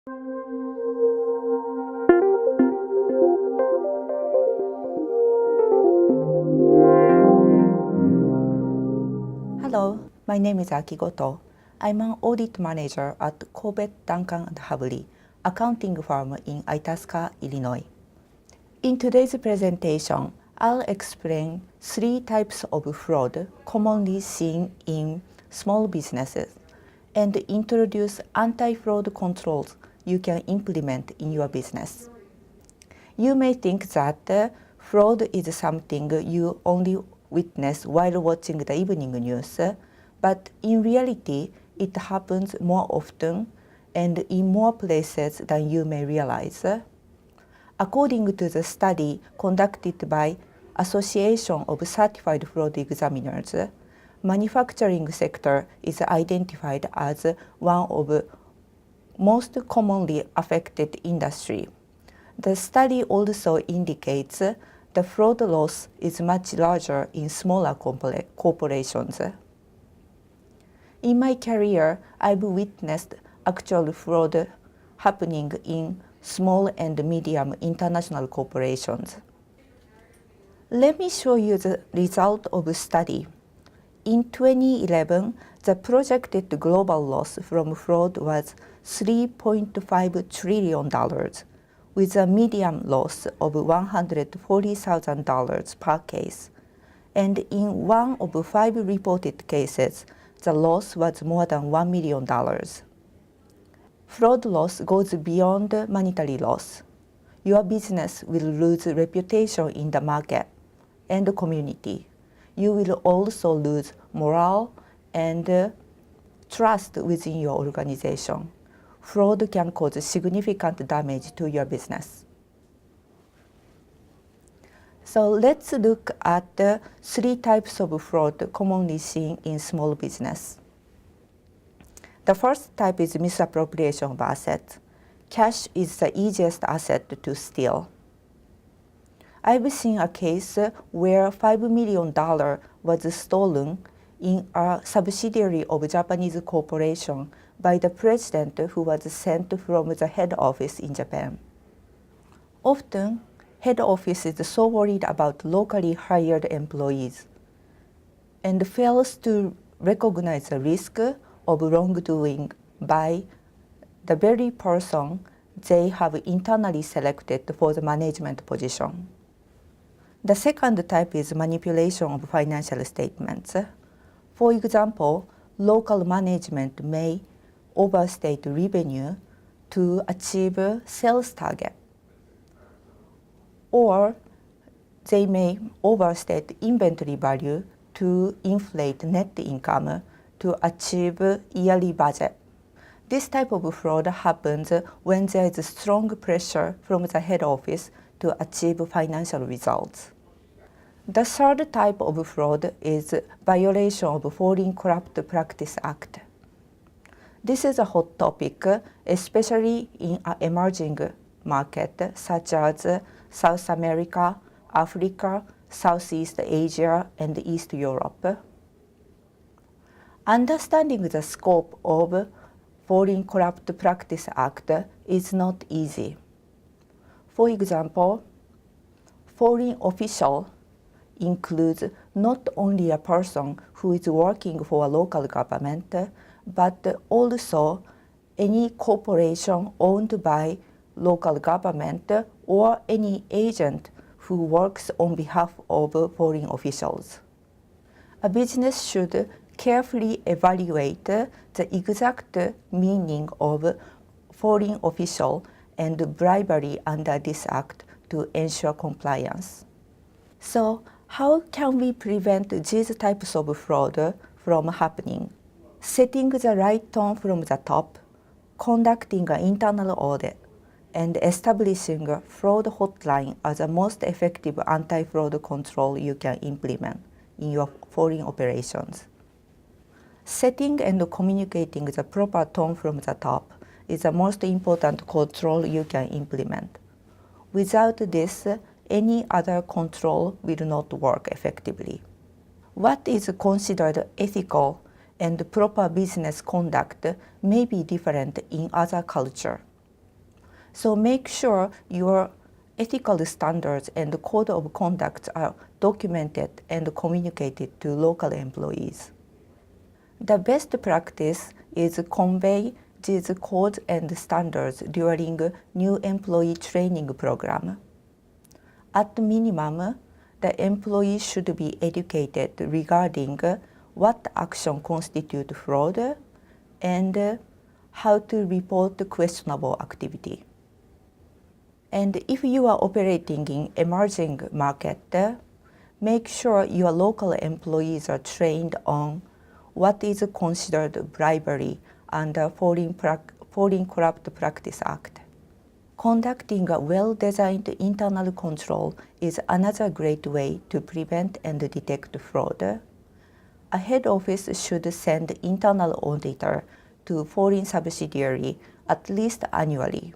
Hello, my name is Goto. I'm an audit manager at Corbett, Duncan Hubly, accounting firm in Itasca, Illinois. In today's presentation, I'll explain 3 types of fraud commonly seen in small businesses and introduce anti-fraud controls you can implement in your business. You may think that fraud is something you only witness while watching the evening news, but in reality, it happens more often and in more places than you may realize. According to the study conducted by Association of Certified Fraud Examiners, manufacturing sector is identified as one of most commonly affected industry. The study also indicates the fraud loss is much larger in smaller corporations. In my career, I've witnessed actual fraud happening in small and medium international corporations. Let me show you the result of a study. In 2011, the projected global loss from fraud was $3.5 trillion, with a median loss of $140,000 per case. And in 1 of 5 reported cases, the loss was more than $1 million. Fraud loss goes beyond monetary loss. Your business will lose reputation in the market and the community. You will also lose morale and trust within your organization. Fraud can cause significant damage to your business. So let's look at the 3 types of fraud commonly seen in small business. The first type is misappropriation of assets. Cash is the easiest asset to steal. I've seen a case where $5 million was stolen in a subsidiary of a Japanese corporation by the president who was sent from the head office in Japan. Often, head office is so worried about locally hired employees and fails to recognize the risk of wrongdoing by the very person they have internally selected for the management position. The second type is manipulation of financial statements. For example, local management may overstate revenue to achieve sales target, or they may overstate inventory value to inflate net income to achieve yearly budget. This type of fraud happens when there is strong pressure from the head office to achieve financial results. The third type of fraud is violation of Foreign Corrupt Practice Act. This is a hot topic, especially in an emerging market such as South America, Africa, Southeast Asia, and East Europe. Understanding the scope of Foreign Corrupt Practice Act is not easy. For example, foreign official includes not only a person who is working for a local government, but also any corporation owned by local government or any agent who works on behalf of foreign officials. A business should carefully evaluate the exact meaning of foreign official and bribery under this act to ensure compliance. So, how can we prevent these types of fraud from happening? Setting the right tone from the top, conducting an internal audit, and establishing a fraud hotline are the most effective anti-fraud control you can implement in your foreign operations. Setting and communicating the proper tone from the top is the most important control you can implement. Without this, any other control will not work effectively. What is considered ethical and proper business conduct may be different in other cultures. So make sure your ethical standards and code of conduct are documented and communicated to local employees. The best practice is to convey these codes and standards during new employee training program. At minimum, the employee should be educated regarding what action constitute fraud and how to report questionable activity. And if you are operating in emerging market, make sure your local employees are trained on what is considered bribery under Foreign Corrupt Practice Act. Conducting a well-designed internal control is another great way to prevent and detect fraud. A head office should send internal auditor to foreign subsidiary at least annually.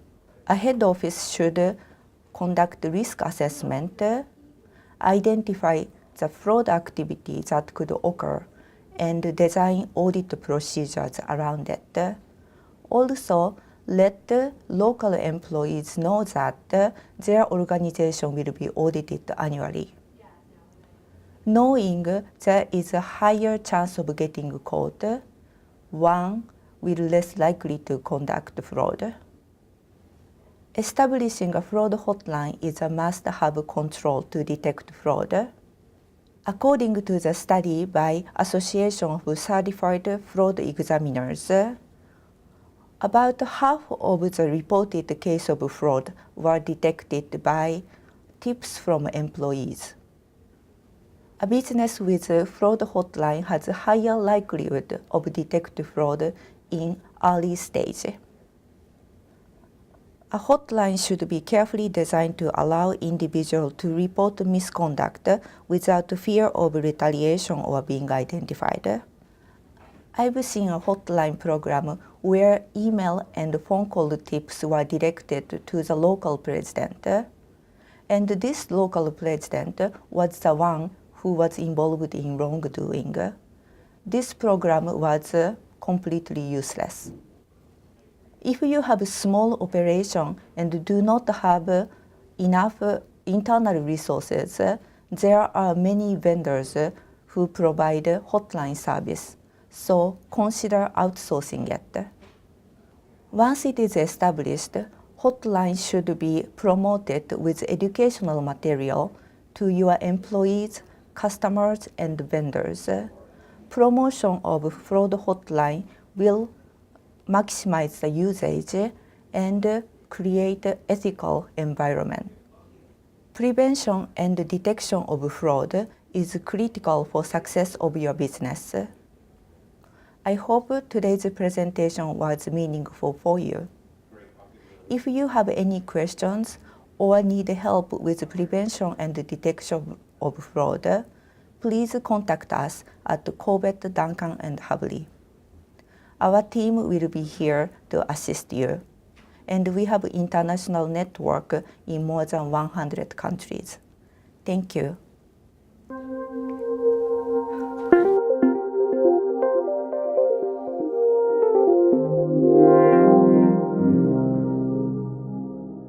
A head office should conduct risk assessment, identify the fraud activity that could occur, and design audit procedures around it. Also, let local employees know that their organization will be audited annually. Knowing there is a higher chance of getting caught, one will less likely to conduct fraud. Establishing a fraud hotline is a must-have control to detect fraud. According to the study by Association of Certified Fraud Examiners, about half of the reported cases of fraud were detected by tips from employees. A business with a fraud hotline has a higher likelihood of detecting fraud in early stage. A hotline should be carefully designed to allow individuals to report misconduct without fear of retaliation or being identified. I've seen a hotline program where email and phone call tips were directed to the local president. And this local president was the one who was involved in wrongdoing. This program was completely useless. If you have a small operation and do not have enough internal resources, there are many vendors who provide hotline service, so consider outsourcing it. Once it is established, hotline should be promoted with educational material to your employees, customers, and vendors. Promotion of fraud hotline will maximize the usage and create an ethical environment. Prevention and detection of fraud is critical for success of your business. I hope today's presentation was meaningful for you. If you have any questions or need help with prevention and detection of fraud, please contact us at Corbett, Duncan Hubly. Our team will be here to assist you, and we have international network in more than 100 countries. Thank you.